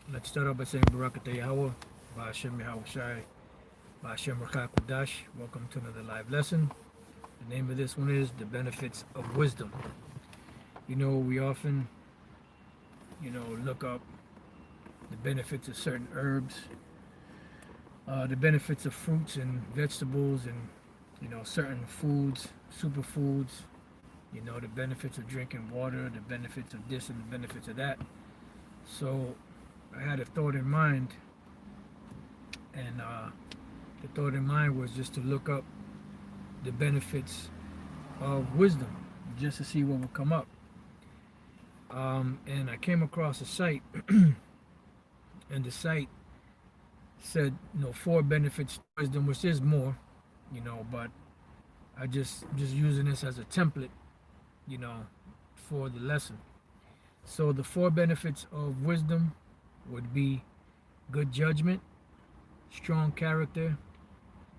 Let's start off by saying Barakatah Yahweh, Ba'ashem Yahweh Ba'ashem Rakah Kudash. Welcome to another live lesson. The name of this one is The Benefits of Wisdom. We often, look up the benefits of certain herbs, the benefits of fruits and vegetables and, certain foods, superfoods, the benefits of drinking water, the benefits of this and the benefits of that. So I had a thought in mind, and the thought in mind was just to look up the benefits of wisdom, just to see what would come up. And I came across a site, and the site said, 4 benefits of wisdom, which is more, but I just using this as a template, for the lesson. So the 4 benefits of wisdom would be good judgment, strong character,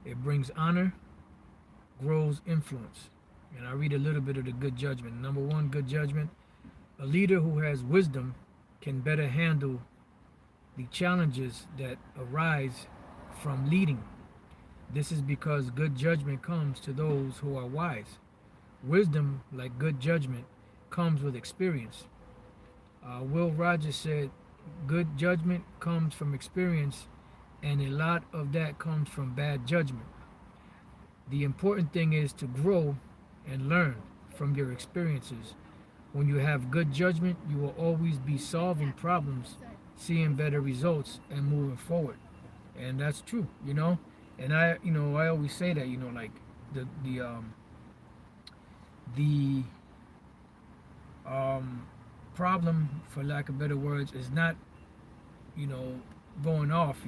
it brings honor, grows influence. And I read a little bit of the good judgment. Number 1, good judgment. A leader who has wisdom can better handle the challenges that arise from leading. This is because good judgment comes to those who are wise. Wisdom, like good judgment, comes with experience. Will Rogers said, good judgment comes from experience, and a lot of that comes from bad judgment. The important thing is to grow and learn from your experiences. When you have good judgment, you will always be solving problems, seeing better results, and moving forward. And that's true, And I always say that, like the problem, for lack of better words, is not, going off.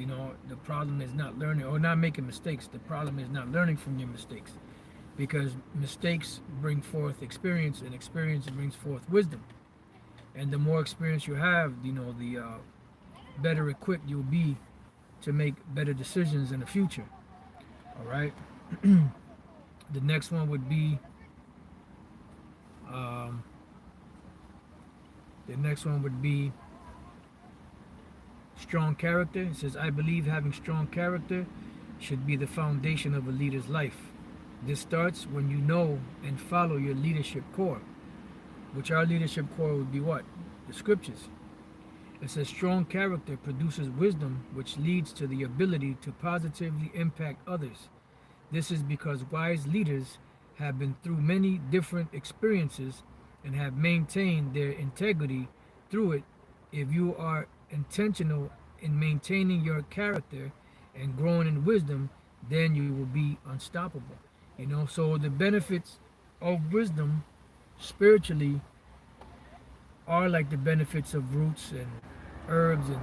The problem is not learning or not making mistakes. The problem is not learning from your mistakes, because mistakes bring forth experience, and experience brings forth wisdom. And the more experience you have, the better equipped you'll be to make better decisions in the future. All right. The next one would be strong character. It says, I believe having strong character should be the foundation of a leader's life. This starts when you know and follow your leadership core, which our leadership core would be what? The scriptures. It says strong character produces wisdom, which leads to the ability to positively impact others. This is because wise leaders have been through many different experiences and have maintained their integrity through it. If you are intentional in maintaining your character and growing in wisdom, then you will be unstoppable. So the benefits of wisdom spiritually are like the benefits of roots and herbs and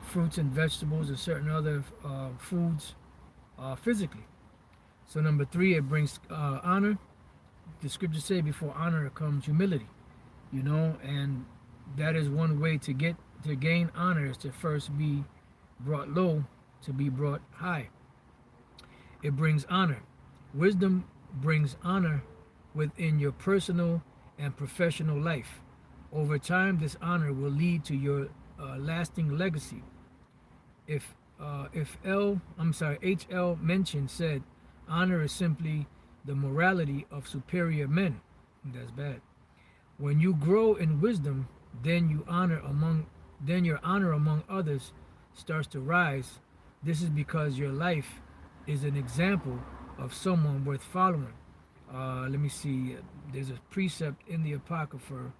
fruits and vegetables and certain other foods physically. So number 3, it brings honor. The scriptures say before honor comes humility, and that is one way to gain honor, is to first be brought low to be brought high. It brings honor. Wisdom brings honor within your personal and professional life. Over time, this honor will lead to your lasting legacy. H.L. Mencken said, honor is simply the morality of superior men. That's bad. When you grow in wisdom, then your honor among others starts to rise. This is because your life is an example of someone worth following. Let me see. There's a precept in the Apocrypha.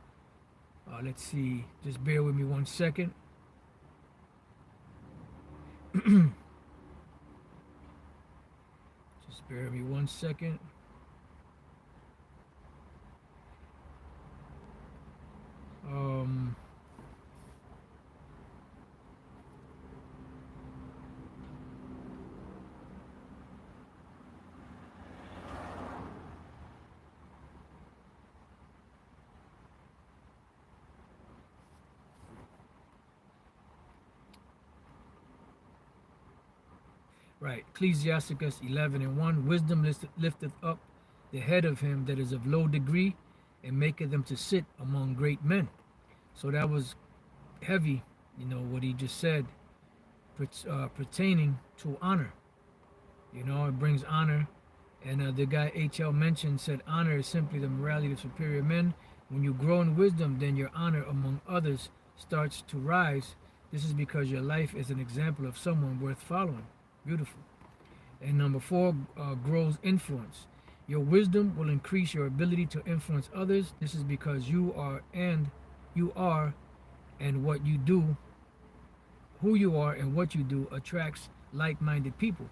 Let's see. Just bear with me 1 second. Just bear with me 1 second. Right. Ecclesiasticus 11:1. Wisdom lifteth up the head of him that is of low degree, and maketh them to sit among great men. So that was heavy what he just said pertaining to honor. It brings honor. And the guy H.L. mentioned said honor is simply the morality of superior men. When you grow in wisdom, then your honor among others starts to rise. This is because your life is an example of someone worth following. Beautiful. And number 4, grows influence. Your wisdom will increase your ability to influence others. This is because you are and what you do, who you are and what you do attracts like-minded people.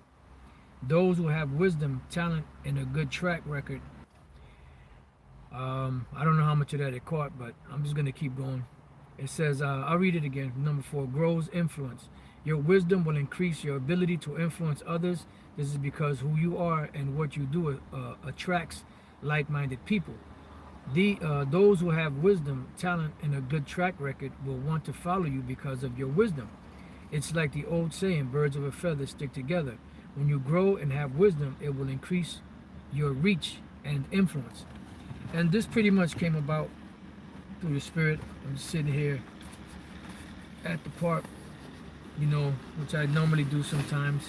Those who have wisdom, talent, and a good track record. I don't know how much of that it caught, but I'm just going to keep going. It says, I'll read it again. Number 4, grows influence. Your wisdom will increase your ability to influence others. This is because who you are and what you do attracts like-minded people. Those who have wisdom, talent, and a good track record will want to follow you because of your wisdom. It's like the old saying, birds of a feather stick together. When you grow and have wisdom, it will increase your reach and influence. And this pretty much came about through the Spirit. I'm just sitting here at the park, which I normally do sometimes,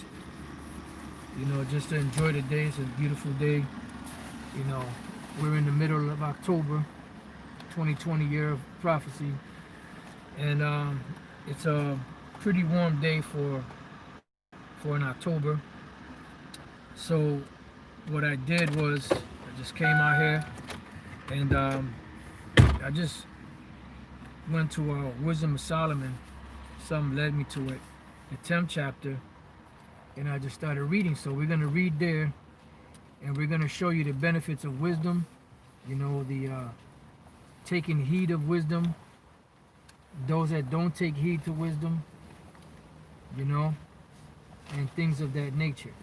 just to enjoy the day. It's a beautiful day. We're in the middle of October, 2020 year of prophecy. And it's a pretty warm day for in October. So what I did was I just came out here and I just went to Wisdom of Solomon. Something led me to it, the 10th chapter, and I just started reading. So we're going to read there, and we're going to show you the benefits of wisdom, the taking heed of wisdom, those that don't take heed to wisdom, and things of that nature.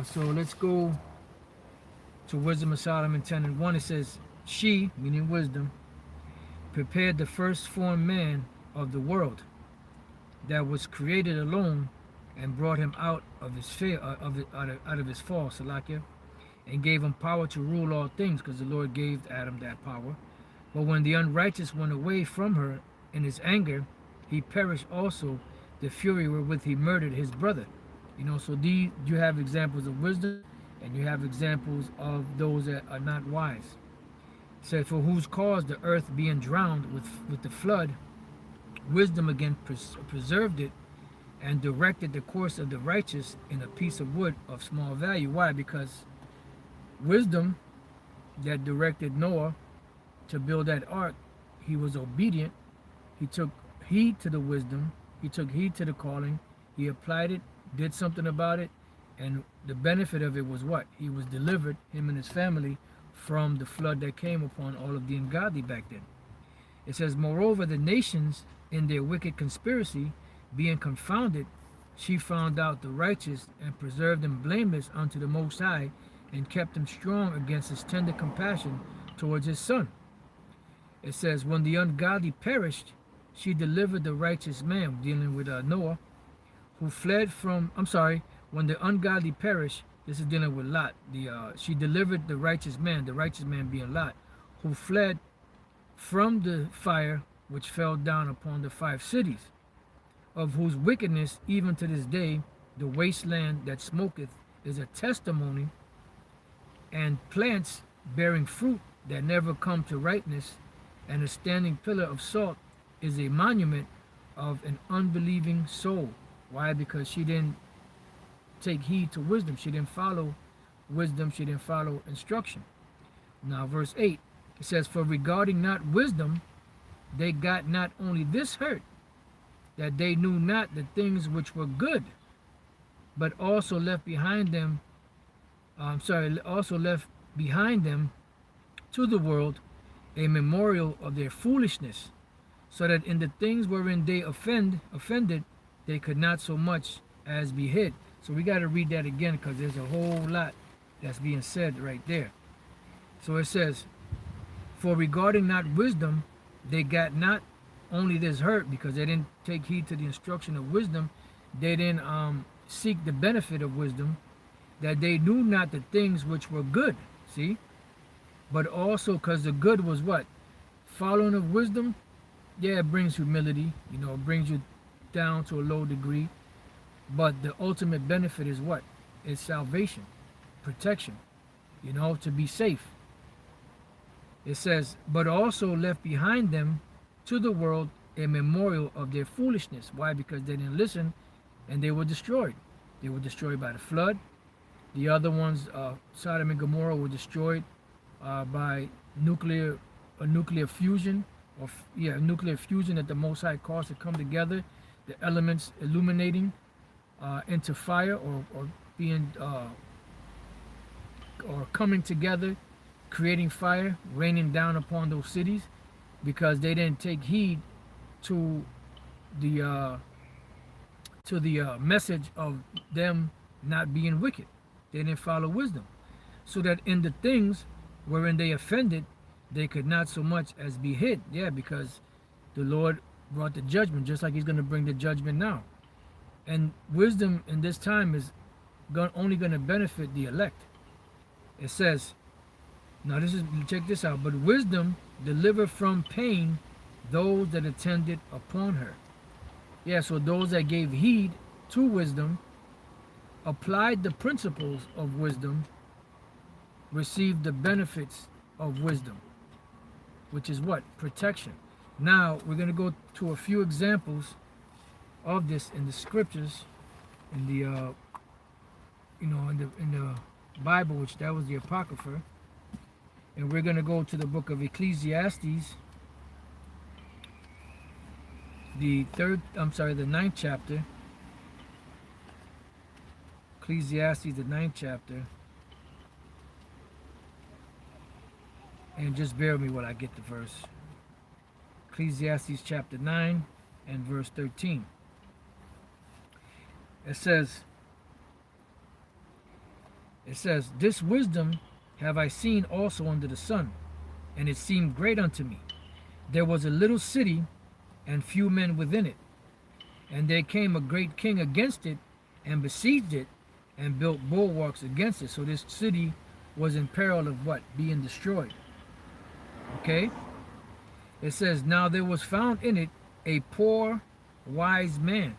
So let's go to Wisdom of Solomon 10:1. It says, she, meaning wisdom, prepared the first formed man of the world that was created alone and brought him out of his out of his fall, Salakia, and gave him power to rule all things, because the Lord gave Adam that power. But when the unrighteous went away from her in his anger, he perished also the fury wherewith he murdered his brother. So you have examples of wisdom, and you have examples of those that are not wise. It said, for whose cause the earth being drowned with the flood, wisdom again preserved it and directed the course of the righteous in a piece of wood of small value. Why? Because wisdom that directed Noah to build that ark, he was obedient. He took heed to the wisdom. He took heed to the calling. He applied it, did something about it, and the benefit of it was what? He was delivered, him and his family, from the flood that came upon all of the ungodly back then. It says, moreover, the nations in their wicked conspiracy, being confounded, she found out the righteous and preserved them blameless unto the Most High, and kept them strong against his tender compassion towards his son. It says, when the ungodly perished, she delivered the righteous man, dealing with Noah, who fled from, when the ungodly perished, this is dealing with Lot. She delivered the righteous man being Lot, who fled from the fire which fell down upon the 5 cities, of whose wickedness even to this day the wasteland that smoketh is a testimony, and plants bearing fruit that never come to ripeness, and a standing pillar of salt is a monument of an unbelieving soul. Why? Because she didn't take heed to wisdom. She didn't follow wisdom. She didn't follow instruction. Now verse 8, it says, for regarding not wisdom, they got not only this hurt, that they knew not the things which were good, but also left behind them to the world a memorial of their foolishness, so that in the things wherein they offended, they could not so much as be hid. So we got to read that again, because there's a whole lot that's being said right there. So it says, for regarding not wisdom, they got not only this hurt, because they didn't take heed to the instruction of wisdom. They didn't seek the benefit of wisdom, that they knew not the things which were good. See? But also because the good was what? Following of wisdom, Yeah, it brings humility. It brings you down to a low degree. But the ultimate benefit is what? It's salvation, protection. To be safe. It says, but also left behind them to the world a memorial of their foolishness. Why? Because they didn't listen, and they were destroyed. They were destroyed by the flood. The other ones, Sodom and Gomorrah, were destroyed by nuclear fusion, nuclear fusion that the Most High caused to come together, the elements illuminating into fire, or being or coming together, creating fire, raining down upon those cities, because they didn't take heed to the message of them not being wicked. They didn't follow wisdom, so that in the things wherein they offended, they could not so much as be hid. Yeah, because the Lord brought the judgment, just like He's going to bring the judgment now. And wisdom in this time is only going to benefit the elect. It says, now check this out. But wisdom delivered from pain those that attended upon her. Yeah, so those that gave heed to wisdom, applied the principles of wisdom, received the benefits of wisdom, which is what? Protection. Now we're going to go to a few examples of this in the scriptures, in the in the Bible, which that was the Apocrypha. And we're going to go to the book of Ecclesiastes, the ninth chapter. Ecclesiastes, the 9th chapter. And just bear with me while I get the verse. Ecclesiastes chapter 9 and verse 13. It says, this wisdom have I seen also under the sun, and it seemed great unto me. There was a little city, and few men within it. And there came a great king against it, and besieged it, and built bulwarks against it. So this city was in peril of what? Being destroyed. Okay? It says, now there was found in it a poor, wise man,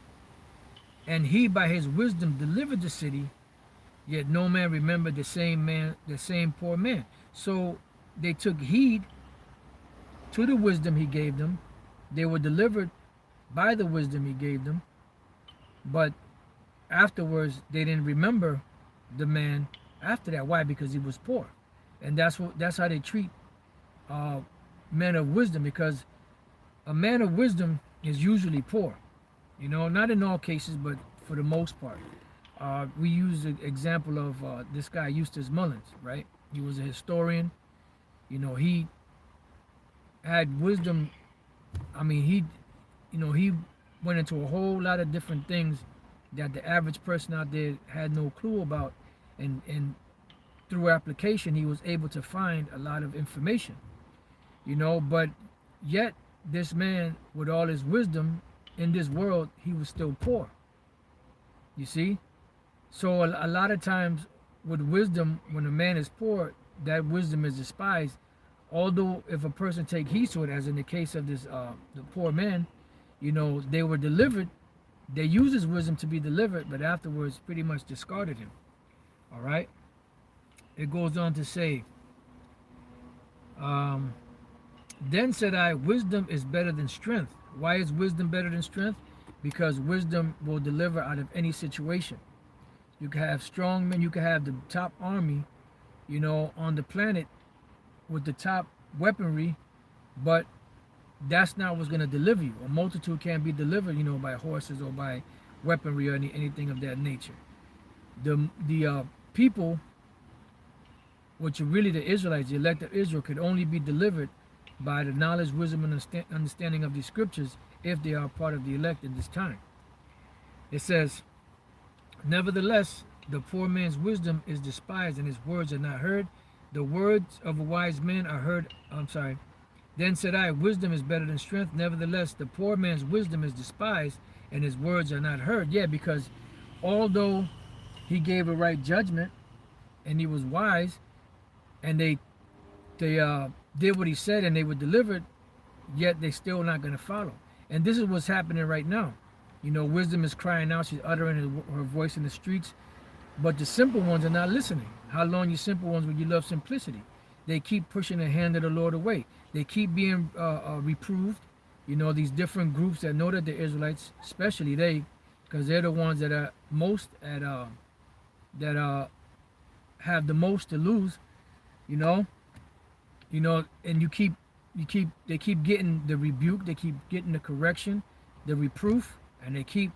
and he by his wisdom delivered the city, yet no man remembered the same poor man. So they took heed to the wisdom he gave them. They were delivered by the wisdom he gave them, but afterwards they didn't remember the man after that. Why? Because he was poor. And that's how they treat men of wisdom, because a man of wisdom is usually poor. Not in all cases, but for the most part. We use the example of this guy Eustace Mullins, right? He was a historian. He had wisdom. I mean, he went into a whole lot of different things that the average person out there had no clue about, and through application he was able to find a lot of information. But yet this man, with all his wisdom in this world, he was still poor. You see? So a lot of times with wisdom, when a man is poor, that wisdom is despised. Although if a person take heed to it, as in the case of this the poor man, they were delivered. They used his wisdom to be delivered, but afterwards pretty much discarded him. All right? It goes on to say, then said I, wisdom is better than strength. Why is wisdom better than strength? Because wisdom will deliver out of any situation. You can have strong men, you can have the top army, on the planet with the top weaponry, but that's not what's going to deliver you. A multitude can't be delivered, by horses or by weaponry or anything of that nature. The people, which are really the Israelites, the elect of Israel, could only be delivered by the knowledge, wisdom, and understanding of the scriptures if they are part of the elect in this time. It says, nevertheless, the poor man's wisdom is despised, and his words are not heard. The words of a wise man are heard. Then said I, wisdom is better than strength. Nevertheless, the poor man's wisdom is despised, and his words are not heard. Yeah, because although he gave a right judgment, and he was wise, and they did what he said, and they were delivered, yet they still not going to follow. And this is what's happening right now. Wisdom is crying out. She's uttering her voice in the streets. But the simple ones are not listening. How long, you simple ones, will you love simplicity? They keep pushing the hand of the Lord away. They keep being reproved. These different groups that know that the Israelites, especially they, because they're the ones that are most at have the most to lose. And they keep getting the rebuke, they keep getting the correction, the reproof, and they keep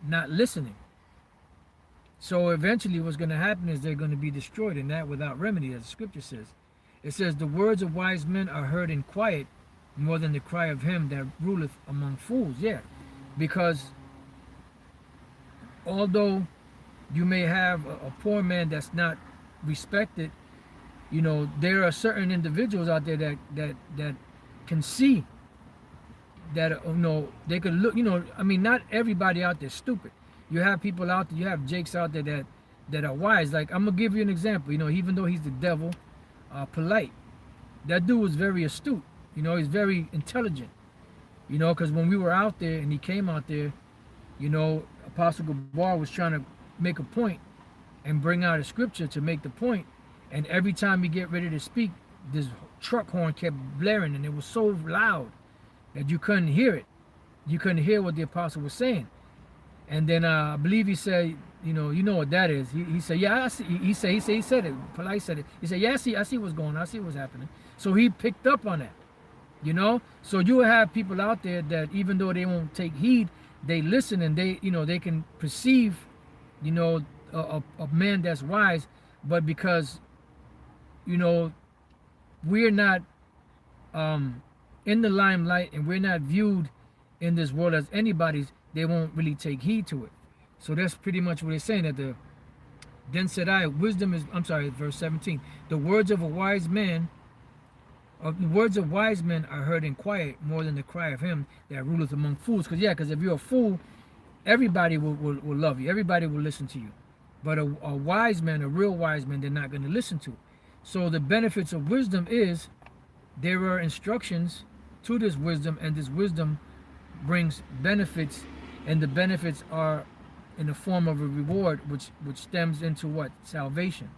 not listening. So eventually what's going to happen is they're going to be destroyed, and that without remedy, as the scripture says. It says, the words of wise men are heard in quiet more than the cry of him that ruleth among fools. Yeah, because although you may have a poor man that's not respected, there are certain individuals out there that can see that, they could look, not everybody out there is stupid. You have people out there, you have Jakes out there that are wise. Like, I'm going to give you an example. Even though he's the devil, polite, that dude was very astute. He's very intelligent. Because when we were out there and he came out there, Apostle Gabar was trying to make a point and bring out a scripture to make the point. And every time he get ready to speak, this truck horn kept blaring, and it was so loud that you couldn't hear it. You couldn't hear what the apostle was saying. And then I believe he said, you know what that is. He said, yeah, I see. He said it. Polite said it. He said, yeah, I see what's going on. I see what's happening. So he picked up on that. So you will have people out there that even though they won't take heed, they listen, and they can perceive, a man that's wise, but because, we're not in the limelight and we're not viewed in this world as anybody's, they won't really take heed to it. So that's pretty much what it's saying, that then said I, verse 17, the words of wise men are heard in quiet more than the cry of him that ruleth among fools. Because if you're a fool, everybody will love you. Everybody will listen to you. But a wise man, a real wise man, they're not going to listen to. So the benefits of wisdom is there are instructions to this wisdom, and this wisdom brings benefits, and the benefits are in the form of a reward, which stems into what? Salvation.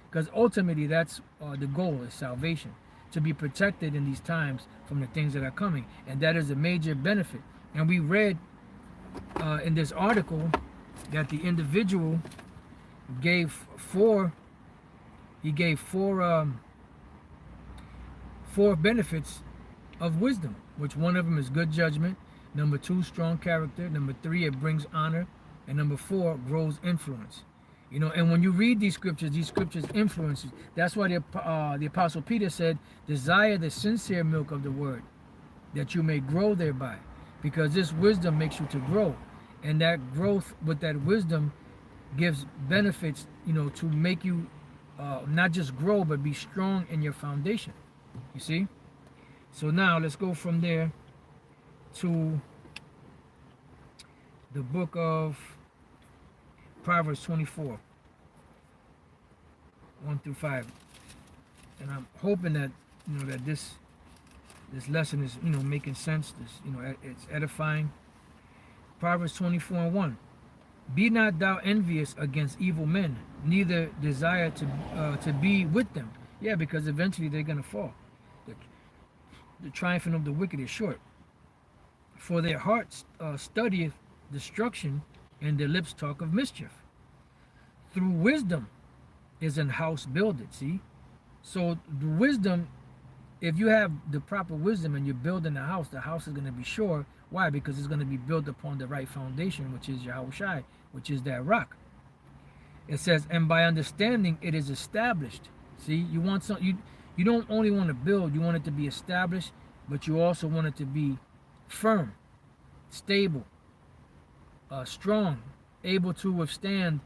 Because ultimately that's the goal, is salvation, to be protected in these times from the things that are coming, and that is a major benefit. And we read in this article that the individual gave four benefits of wisdom, which one of them is good judgment, number 2, strong character, number 3, it brings honor, and number 4, grows influence. And when you read these scriptures influences. That's why the apostle Peter said, desire the sincere milk of the word, that you may grow thereby, because this wisdom makes you to grow, and that growth with that wisdom gives benefits, to make you not just grow, but be strong in your foundation. You see? So now let's go from there to the book of Proverbs 24, 1-5. And I'm hoping that, that this lesson is, making sense. It's edifying. Proverbs 24:1. Be not thou envious against evil men, neither desire to be with them. Yeah, because eventually they're going to fall. The triumphing of the wicked is short. For their hearts studieth destruction, and their lips talk of mischief. Through wisdom is an house builded. See? So the wisdom, if you have the proper wisdom and you're building a house, the house is going to be sure. Why? Because it's going to be built upon the right foundation, which is YAHAWAH'S, which is that rock. It says, and by understanding it is established. See, you want you don't only want to build, you want it to be established, but you also want it to be firm, stable, strong, able to withstand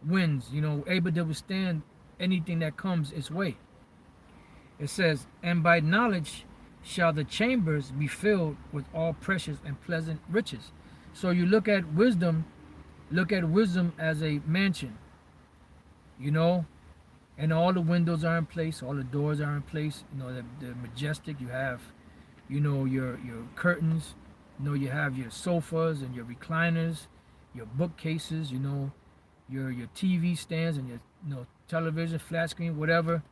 winds, able to withstand anything that comes its way. It says, and by knowledge shall the chambers be filled with all precious and pleasant riches. So you look at wisdom as a mansion, and all the windows are in place, all the doors are in place, the majestic, you have your curtains, you have your sofas and your recliners, your bookcases, your TV stands and your television, flat screen, whatever.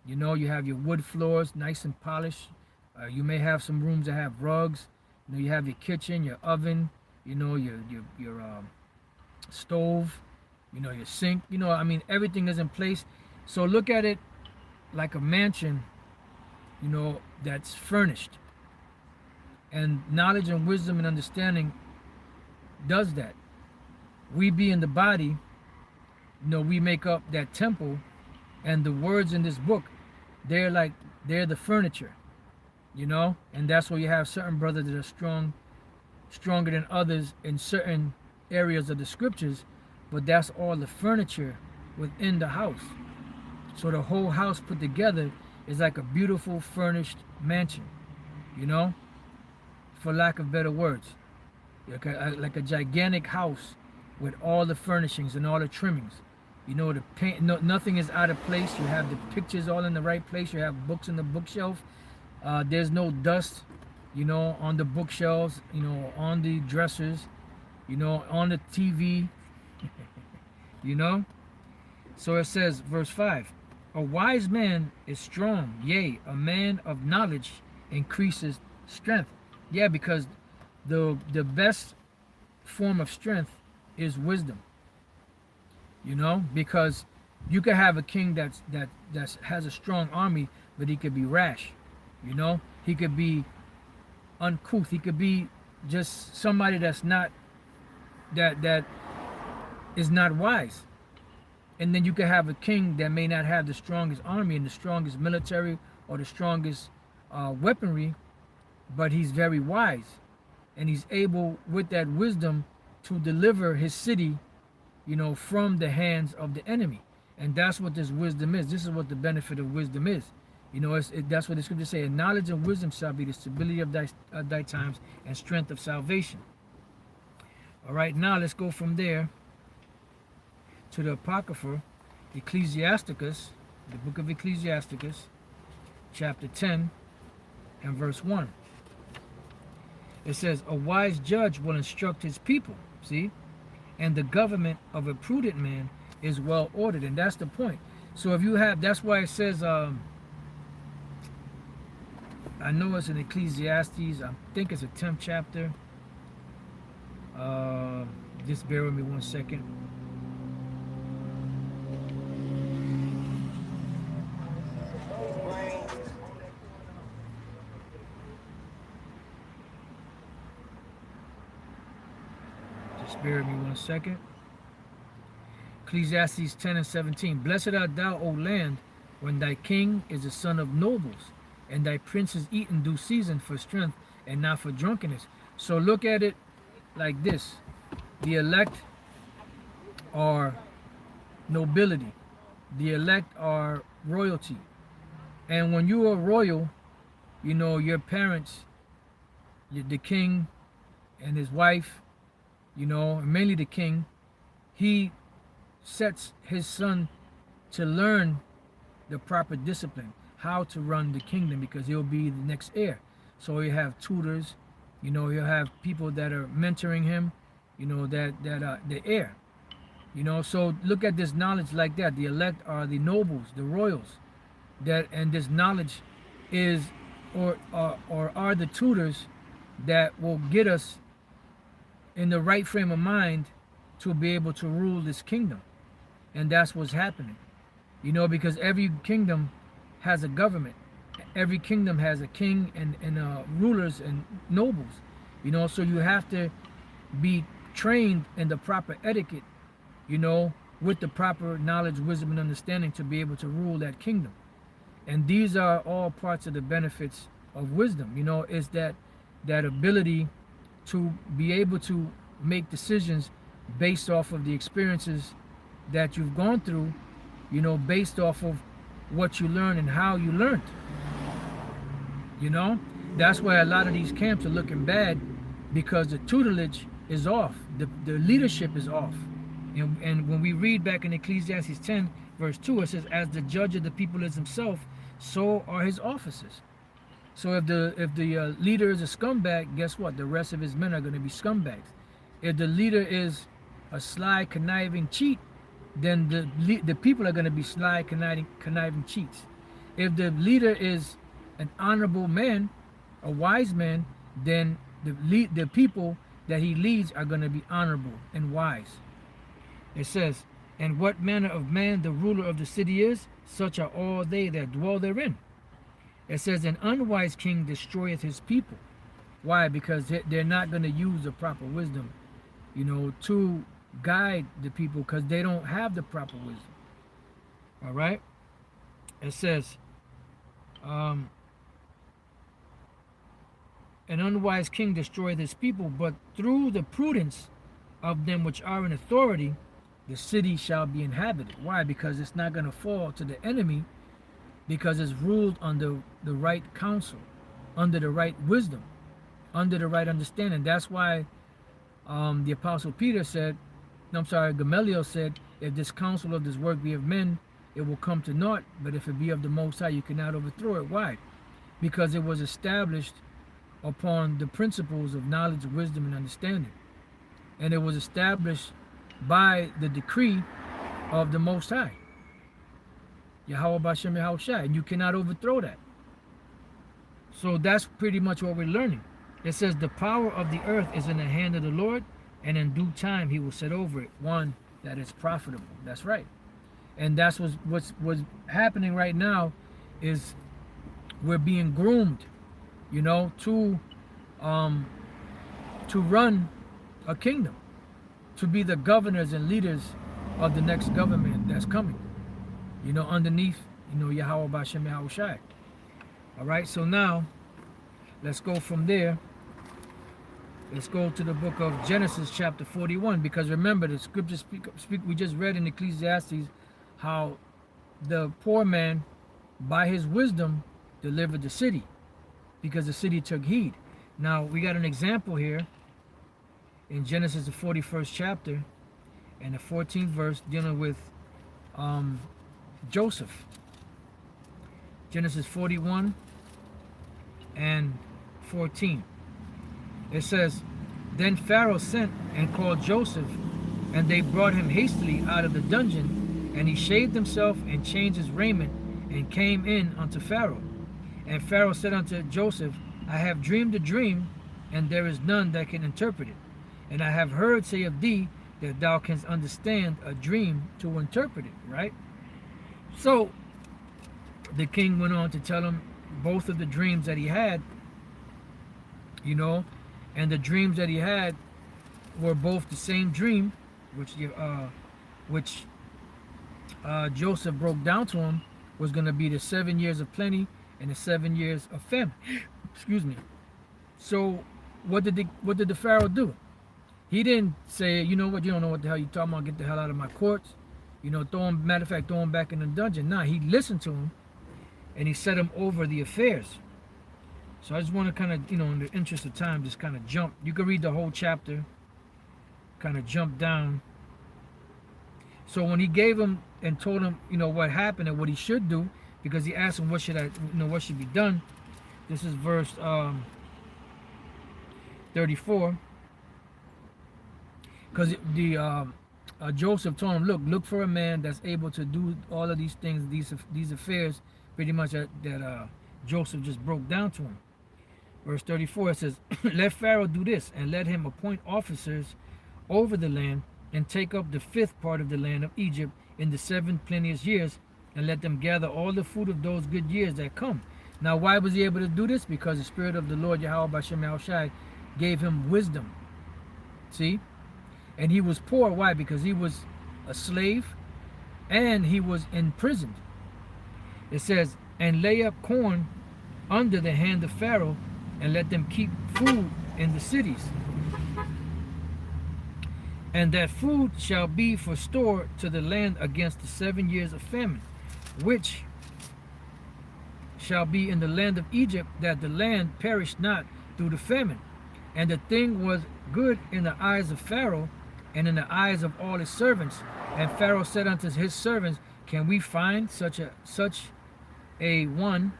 You have your wood floors, nice and polished. You may have some rooms that have rugs. You have your kitchen, your oven, your stove, your sink. Everything is in place. So look at it like a mansion, that's furnished. And knowledge and wisdom and understanding does that. We being the body, we make up that temple, and the words in this book, they're the furniture, and that's why you have certain brothers that are stronger than others in certain areas of the scriptures, but that's all the furniture within the house. So the whole house put together is like a beautiful furnished mansion, for lack of better words, like a gigantic house with all the furnishings and all the trimmings. The paint, nothing is out of place. You have the pictures all in the right place. You have books in the bookshelf. There's no dust, on the bookshelves, on the dressers, on the TV, So it says, verse 5, a wise man is strong, yea, a man of knowledge increases strength. Yeah, because the best form of strength is wisdom. Because you could have a king that has a strong army, but he could be rash. He could be uncouth. He could be just somebody that's not that is not wise. And then you could have a king that may not have the strongest army and the strongest military or the strongest weaponry, but he's very wise, and he's able with that wisdom to deliver his city, from the hands of the enemy. And that's what this wisdom is. This is what the benefit of wisdom is. That's what the scriptures say. And knowledge and wisdom shall be the stability of thy times and strength of salvation. All right, now let's go from there to the Apocrypha, Ecclesiasticus, the book of Ecclesiasticus, chapter 10 and verse 1. It says, a wise judge will instruct his people. See? And the government of a prudent man is well ordered. And that's the point. So if you have, that's why it says, I know it's in Ecclesiastes, I think it's a 10th chapter. Just bear with me one second. Spare me one second. Ecclesiastes 10 and 17. Blessed art thou, O land, when thy king is the son of nobles, and thy princes eat in due season for strength and not for drunkenness. So look at it like this. The elect are nobility. The elect are royalty. And when you are royal, your parents, the king and his wife, mainly the king, he sets his son to learn the proper discipline, how to run the kingdom, because he'll be the next heir. So he'll have tutors, he'll have people that are mentoring him, that are the heir. So look at this knowledge like that. The elect are the nobles, the royals, and this knowledge is or are the tutors that will get us in the right frame of mind to be able to rule this kingdom. And that's what's happening. Because every kingdom has a government. Every kingdom has a king and rulers and nobles. So you have to be trained in the proper etiquette, with the proper knowledge, wisdom, and understanding to be able to rule that kingdom. And these are all parts of the benefits of wisdom. Is that ability to be able to make decisions based off of the experiences that you've gone through, based off of what you learned and how you learned. That's why a lot of these camps are looking bad, because the tutelage is off, the leadership is off. And when we read back in Ecclesiastes 10 verse 2, it says, as the judge of the people is himself, so are his officers. So if the leader is a scumbag, guess what? The rest of his men are going to be scumbags. If the leader is a sly, conniving cheat, then the people are going to be sly, conniving cheats. If the leader is an honorable man, a wise man, then the people that he leads are going to be honorable and wise. It says, and what manner of man the ruler of the city is, such are all they that dwell therein. It says, an unwise king destroyeth his people. Why? Because they're not going to use the proper wisdom, to guide the people, because they don't have the proper wisdom. All right? It says, an unwise king destroyeth his people, but through the prudence of them which are in authority, the city shall be inhabited. Why? Because it's not going to fall to the enemy, because it's ruled under the right counsel, under the right wisdom, under the right understanding. That's why the Apostle Peter said, Gamaliel said, if this counsel of this work be of men, it will come to naught, but if it be of the Most High, you cannot overthrow it. Why? Because it was established upon the principles of knowledge, wisdom, and understanding. And it was established by the decree of the Most High, Yahawah B'Shem Yahawashi, and you cannot overthrow that. So that's pretty much what we're learning. It says the power of the earth is in the hand of the Lord, and in due time he will set over it one that is profitable. That's right. And that's what's happening right now, is we're being groomed, to run a kingdom, to be the governors and leaders of the next government that's coming, underneath, Yahawah B'Shem Yahawashi. All right, so now let's go from there. Let's go to the book of Genesis chapter 41, because remember the scriptures speak we just read in Ecclesiastes how the poor man by his wisdom delivered the city, because the city took heed. Now we got an example here in Genesis the 41st chapter and the 14th verse, dealing with Joseph. Genesis 41 and 14. It says, then Pharaoh sent and called Joseph, and they brought him hastily out of the dungeon, and he shaved himself and changed his raiment, and came in unto Pharaoh. And Pharaoh said unto Joseph, I have dreamed a dream, and there is none that can interpret it. And I have heard say of thee that thou canst understand a dream to interpret it, right? So the king went on to tell him both of the dreams that he had, and the dreams that he had were both the same dream, which Joseph broke down to him was going to be the 7 years of plenty and the 7 years of famine. Excuse me. So what did the Pharaoh do? He didn't say, you know what, you don't know what the hell you're talking about, get the hell out of my courts. Matter of fact, throw him back in the dungeon. Nah, he listened to him, and he set him over the affairs. So I just want to kind of, in the interest of time, just kind of jump. You can read the whole chapter, kind of jump down. So when he gave him and told him, what happened and what he should do, because he asked him, what should be done? This is verse 34. Because Joseph told him, look for a man that's able to do all of these things, these affairs, pretty much that Joseph just broke down to him. Verse 34, it says, let Pharaoh do this, and let him appoint officers over the land, and take up the 5th part of the land of Egypt in the 7 plenteous years, and let them gather all the fruit of those good years that come. Now, why was he able to do this? Because the Spirit of the Lord Yahawah B'Shem Yahawashi gave him wisdom. See? And he was poor. Why? Because he was a slave and he was imprisoned. It says, and lay up corn under the hand of Pharaoh, and let them keep food in the cities. And that food shall be for store to the land against the 7 years of famine, which shall be in the land of Egypt, that the land perish not through the famine. And the thing was good in the eyes of Pharaoh, and in the eyes of all his servants. And Pharaoh said unto his servants, can we find such a one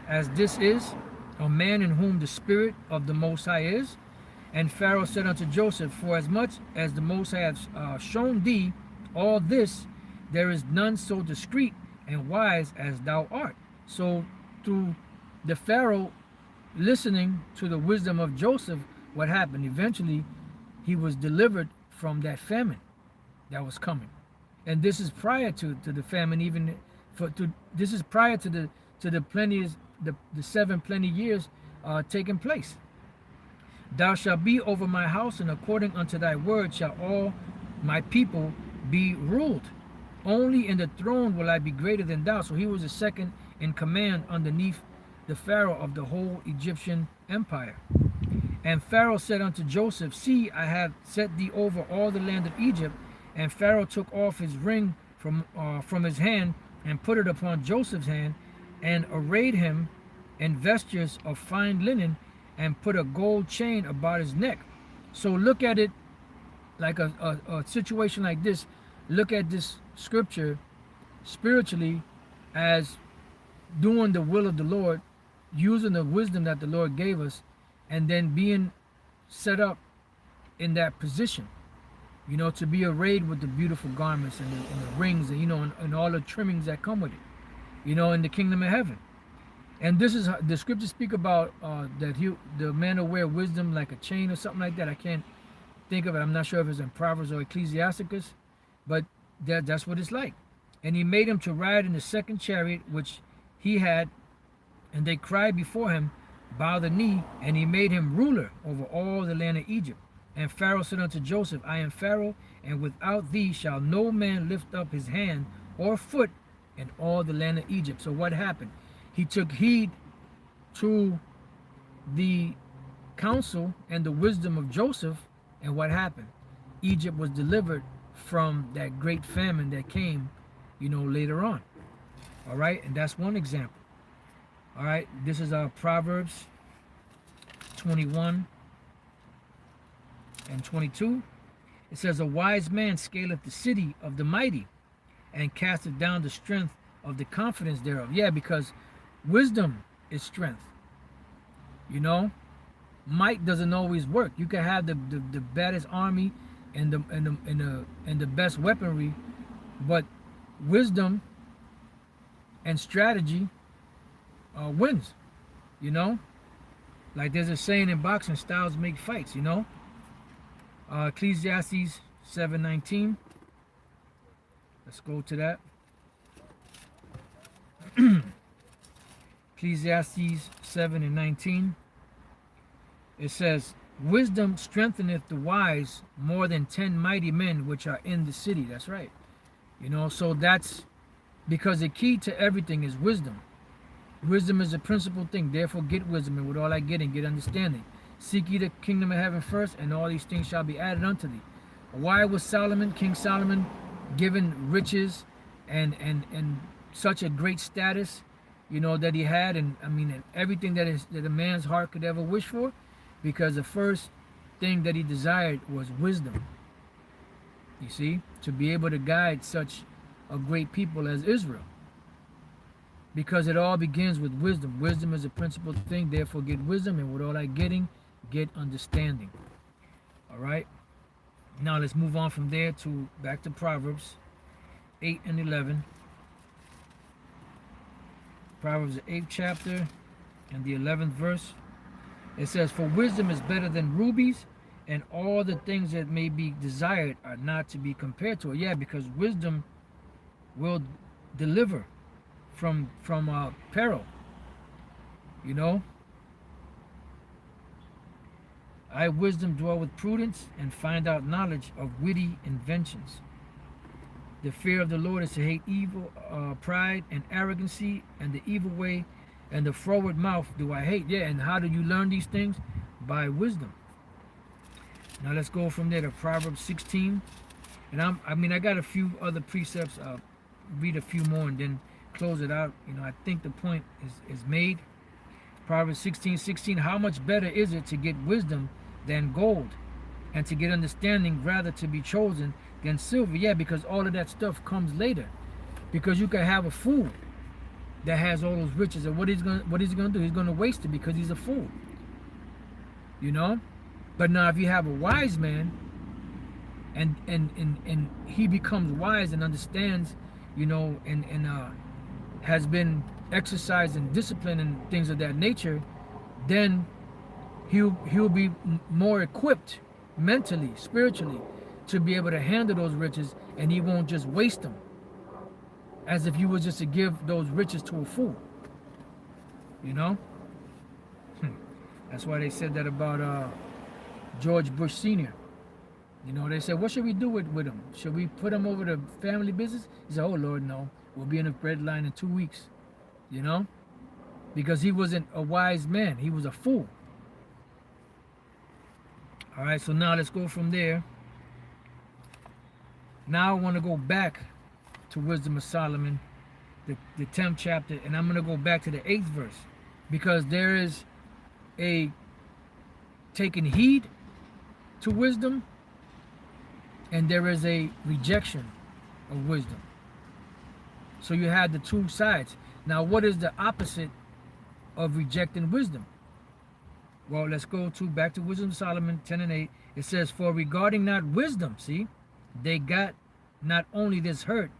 as this is a man in whom the Spirit of the Most High is? And Pharaoh said unto Joseph, for as much as the Most High hath shown thee all this, there is none so discreet and wise as thou art. So through the Pharaoh listening to the wisdom of Joseph, what happened? Eventually, he was delivered from that famine that was coming. And this is prior to the famine, even this is prior to the 7 plenty years taking place. Thou shalt be over my house, and according unto thy word shall all my people be ruled. Only in the throne will I be greater than thou. So he was the second in command underneath the Pharaoh of the whole Egyptian empire. And Pharaoh said unto Joseph, see, I have set thee over all the land of Egypt. And Pharaoh took off his ring from his hand and put it upon Joseph's hand, and arrayed him in vestures of fine linen, and put a gold chain about his neck. So look at it like a situation like this. Look at this scripture spiritually as doing the will of the Lord, using the wisdom that the Lord gave us, and then being set up in that position, you know, to be arrayed with the beautiful garments and the rings, and, you know, and all the trimmings that come with it, you know, in the kingdom of heaven. And this is the scriptures speak about that the man will wear wisdom like a chain or something like that. I can't think of it. I'm not sure if it's in Proverbs or Ecclesiasticus, but that's what it's like. And he made him to ride in the second chariot which he had, and they cried before him, bow the knee, and he made him ruler over all the land of Egypt. And Pharaoh said unto Joseph, I am Pharaoh, and without thee shall no man lift up his hand or foot in all the land of Egypt. So what happened? He took heed to the counsel and the wisdom of Joseph, and what happened? Egypt was delivered from that great famine that came, you know, later on. All right, and that's one example. All right, this is Proverbs 21 and 22. It says, a wise man scaleth the city of the mighty, and casteth down the strength of the confidence thereof. Yeah, because wisdom is strength. You know, might doesn't always work. You can have the baddest army and the best weaponry, but wisdom and strategy wins. You know, like there's a saying in boxing, styles make fights. You know, Ecclesiastes 7:19. Let's go to that. Ecclesiastes 7:19. It says, wisdom strengtheneth the wise more than 10 mighty men which are in the city. That's right. You know, so that's because the key to everything is wisdom. Wisdom is a principal thing. Therefore get wisdom, and with all I get understanding. Seek ye the kingdom of heaven first, and all these things shall be added unto thee. Why was King Solomon, given riches and such a great status, you know, that he had, and I mean, and everything that a man's heart could ever wish for? Because the first thing that he desired was wisdom. You see, to be able to guide such a great people as Israel. Because it all begins with wisdom. Wisdom is a principal thing. Therefore get wisdom, and with all that getting, get understanding. All right. Now let's move on from there to back to Proverbs 8 and 11. Proverbs the 8th chapter and the 11th verse. It says, for wisdom is better than rubies, and all the things that may be desired are not to be compared to it. Yeah, because wisdom will deliver from peril. You know, I wisdom dwell with prudence, and find out knowledge of witty inventions. The fear of the Lord is to hate evil, pride and arrogancy, and the evil way, and the froward mouth do I hate. Yeah, and how do you learn these things? By wisdom. Now let's go from there to Proverbs 16. And I got a few other precepts. I'll read a few more and then close it out. You know, I think the point is made. Proverbs 16:16. How much better is it to get wisdom than gold, and to get understanding rather to be chosen than silver? Yeah, because all of that stuff comes later. Because you can have a fool, that has all those riches, and what he's gonna do? He's gonna waste it because he's a fool. You know? But now if you have a wise man, and he becomes wise and understands, you know, and has been exercised and disciplined and things of that nature, then he'll be more equipped mentally, spiritually, to be able to handle those riches, and he won't just waste them as if you were just to give those riches to a fool. You know? That's why they said that about George Bush Sr. You know, they said, what should we do with him? Should we put him over to family business? He said, oh Lord, no. We'll be in the bread line in 2 weeks. You know? Because he wasn't a wise man. He was a fool. All right, so now let's go from there. Now I want to go back to Wisdom of Solomon, the 10th chapter, and I'm going to go back to the 8th verse, because there is a taking heed to wisdom, and there is a rejection of wisdom. So you have the two sides. Now, what is the opposite of rejecting wisdom? Well, let's go back to Wisdom of Solomon 10 and 8. It says, for regarding not wisdom, see, they got not only this hurt,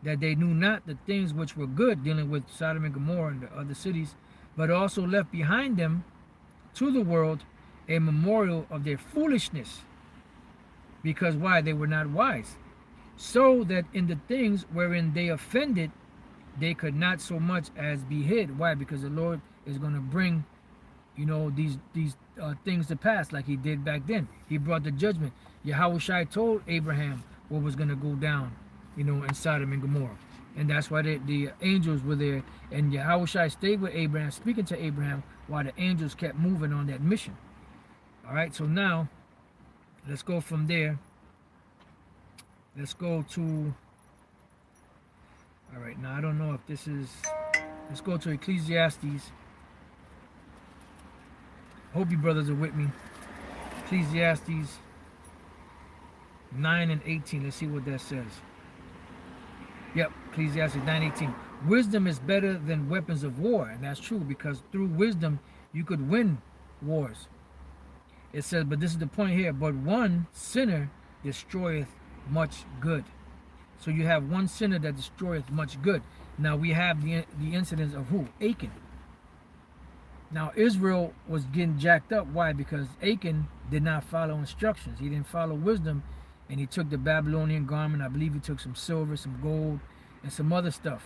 that they knew not the things which were good, dealing with Sodom and Gomorrah and the other cities, but also left behind them to the world a memorial of their foolishness. Because why? They were not wise. So that in the things wherein they offended, they could not so much as be hid. Why? Because the Lord is going to bring, you know, these things to pass, like he did back then. He brought the judgment. Yahawashi told Abraham what was going to go down, you know, in Sodom and Gomorrah. And that's why the angels were there. And Yahawashi stayed with Abraham, speaking to Abraham, while the angels kept moving on that mission. All right, so now let's go from there. Let's go to, all right, now I don't know if this is, let's go to Ecclesiastes. Hope you brothers are with me. Ecclesiastes 9 and 18. Let's see what that says. Yep, Ecclesiastes 9:18. Wisdom is better than weapons of war, and that's true, because through wisdom you could win wars. It says, but this is the point here, but one sinner destroyeth much good. So you have one sinner that destroyeth much good. Now we have the incidents of who? Achan. Now Israel was getting jacked up. Why? Because Achan did not follow instructions. He didn't follow wisdom, and he took the Babylonian garment. I believe he took some silver, some gold, and some other stuff.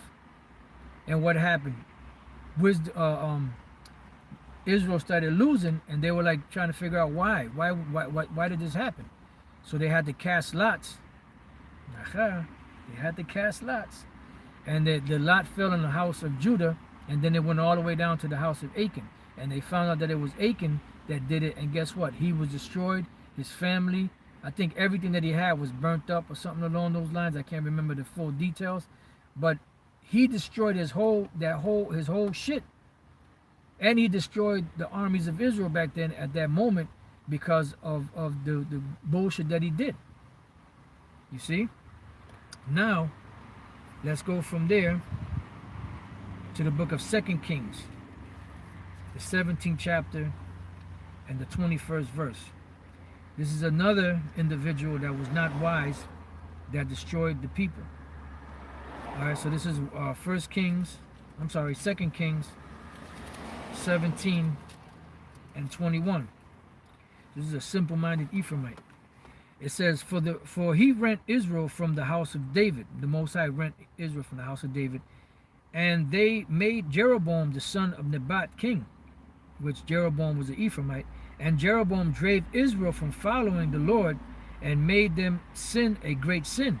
And what happened? Israel started losing, and they were like trying to figure out why did this happen? So they had to cast lots. They had to cast lots, and the lot fell in the house of Judah, and then it went all the way down to the house of Achan, and they found out that it was Achan that did it. And guess what? He was destroyed. His family, I think everything that he had was burnt up or something along those lines. I can't remember the full details, but he destroyed his whole shit. And he destroyed the armies of Israel back then at that moment because of the bullshit that he did. You see? Now, let's go from there to the book of 2 Kings, the 17th chapter and the 21st verse. This is another individual that was not wise, that destroyed the people. All right, so this is 2 Kings 17 and 21. This is a simple-minded Ephraimite. It says, for he rent Israel from the house of David. The Most High rent Israel from the house of David. And they made Jeroboam the son of Nebat king, which Jeroboam was an Ephraimite. And Jeroboam drave Israel from following the Lord, and made them sin a great sin.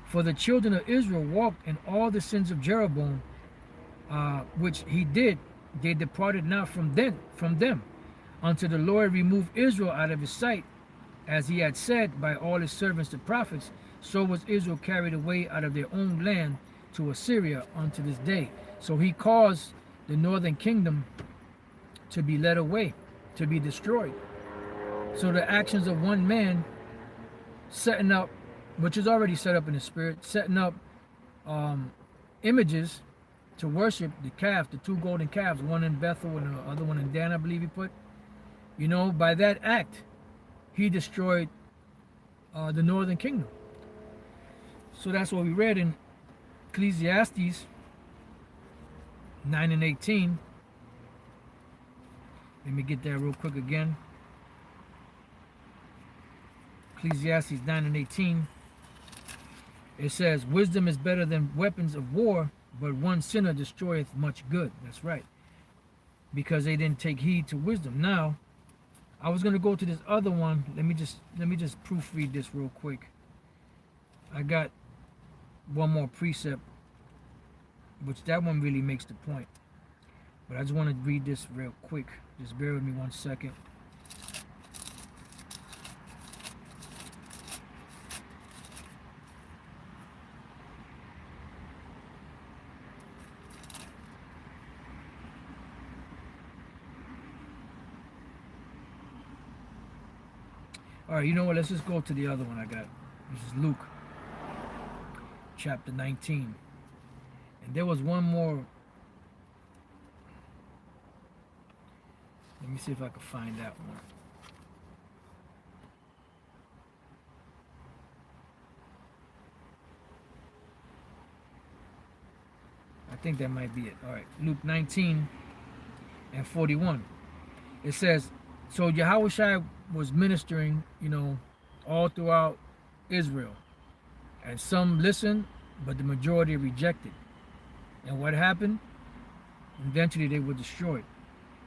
For the children of Israel walked in all the sins of Jeroboam, which he did. They departed not from them, until the Lord removed Israel out of his sight, as he had said by all his servants the prophets. So was Israel carried away out of their own land to Assyria unto this day. So he caused the northern kingdom to be led away, to be destroyed. So the actions of one man setting up, which is already set up in the spirit, setting up images to worship the calf, the two golden calves, one in Bethel and the other one in Dan, I believe he put. You know, by that act, he destroyed the northern kingdom. So that's what we read in Ecclesiastes 9 and 18. Let me get that real quick again. Ecclesiastes 9 and 18. It says, wisdom is better than weapons of war, but one sinner destroyeth much good. That's right. Because they didn't take heed to wisdom. Now, I was going to go to this other one. Let me just proofread this real quick. I got one more precept, which that one really makes the point. But I just want to read this real quick. Just bear with me 1 second. All right, you know what? Let's just go to the other one I got. This is Luke, chapter 19. And there was one more. Let me see if I can find that one. I think that might be it. All right, Luke 19 and 41. It says, so YAHAWAH'S was ministering, you know, all throughout Israel. And some listened, but the majority rejected. And what happened? Eventually they were destroyed.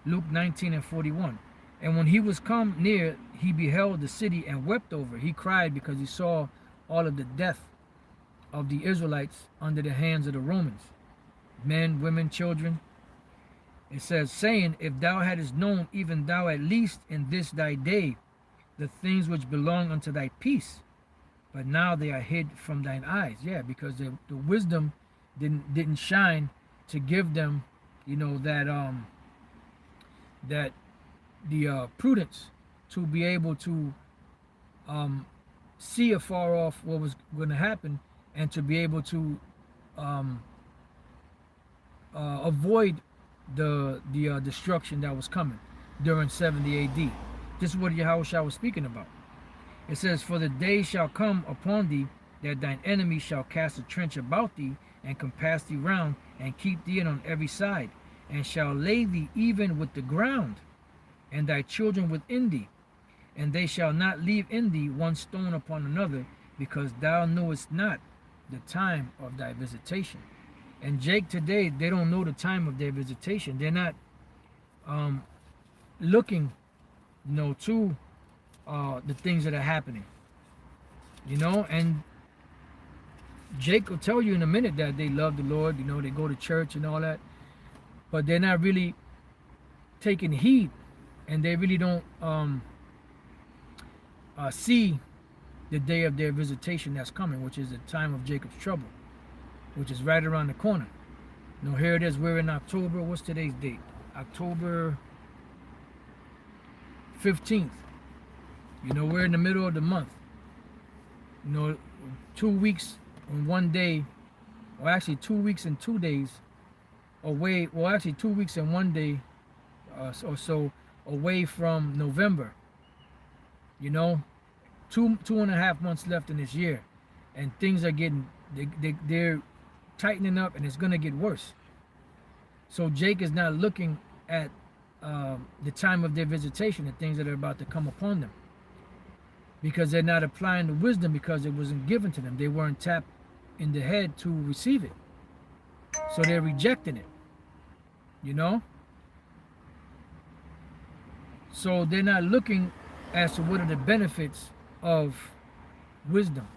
Luke 19 and 41. And when he was come near, he beheld the city and wept over it. He cried because he saw all of the death of the Israelites under the hands of the Romans. Men, women, children. It says, saying, if thou hadst known, even thou at least in this thy day, the things which belong unto thy peace, but now they are hid from thine eyes. Yeah, because the wisdom didn't shine to give them, you know, that the prudence to be able to see afar off what was going to happen, and to be able to avoid the destruction that was coming during 70 AD. This is what YAHAWAH'S was speaking about. It says, for the day shall come upon thee that thine enemy shall cast a trench about thee, and compass thee round, and keep thee in on every side, and shall lay thee even with the ground, and thy children within thee, and they shall not leave in thee one stone upon another, because thou knowest not the time of thy visitation. And Jake, today, they don't know the time of their visitation. They're not looking, you know, to the things that are happening, you know. And Jake will tell you in a minute that they love the Lord, you know, they go to church and all that, but they're not really taking heed, and they really don't see the day of their visitation that's coming, which is the time of Jacob's trouble, which is right around the corner. You know, here it is. We're in October. What's today's date? October 15th. You know, we're in the middle of the month. You know, 2 weeks and 1 day, or actually 2 weeks and 2 days away. Well, actually 2 weeks and 1 day or so away from November. You know, two and a half months left in this year, and things are getting they're tightening up, and it's going to get worse. So Jake is not looking at the time of their visitation, the things that are about to come upon them, because they're not applying the wisdom, because it wasn't given to them. They weren't tapped in the head to receive it, so they're rejecting it, you know. So they're not looking as to what are the benefits of wisdom.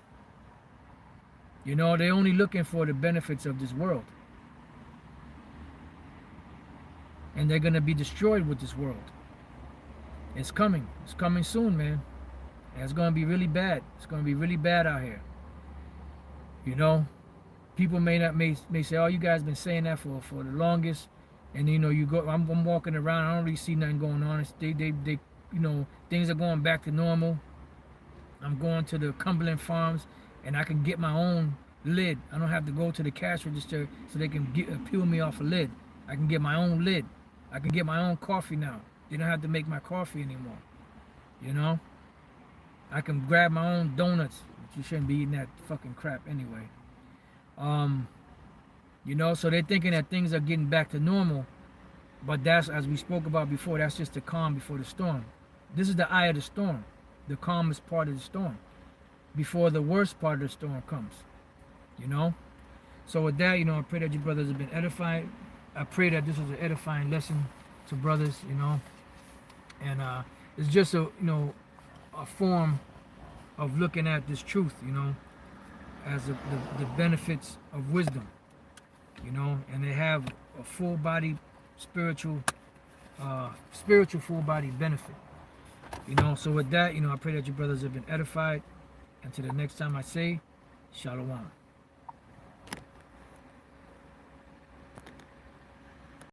You know, they're only looking for the benefits of this world. And they're going to be destroyed with this world. It's coming. It's coming soon, man. And it's going to be really bad. It's going to be really bad out here. You know, people may say, oh, you guys been saying that for the longest. And, you know, I'm walking around. I don't really see nothing going on. It's, they you know, things are going back to normal. I'm going to the Cumberland farms, and I can get my own lid. I don't have to go to the cash register so they can peel me off a lid. I can get my own lid. I can get my own coffee now. They don't have to make my coffee anymore. You know? I can grab my own donuts. But you shouldn't be eating that fucking crap anyway. You know, so they're thinking that things are getting back to normal. But that's, as we spoke about before, that's just the calm before the storm. This is the eye of the storm. The calmest part of the storm. Before the worst part of the storm comes. You know? So with that, you know, I pray that you brothers have been edified. I pray that this was an edifying lesson to brothers, you know. And it's just a, you know, a form of looking at this truth, you know, as the benefits of wisdom, you know, and they have a full body spiritual full body benefit, you know. So with that, you know, I pray that you brothers have been edified. Until the next time I say, Shalom.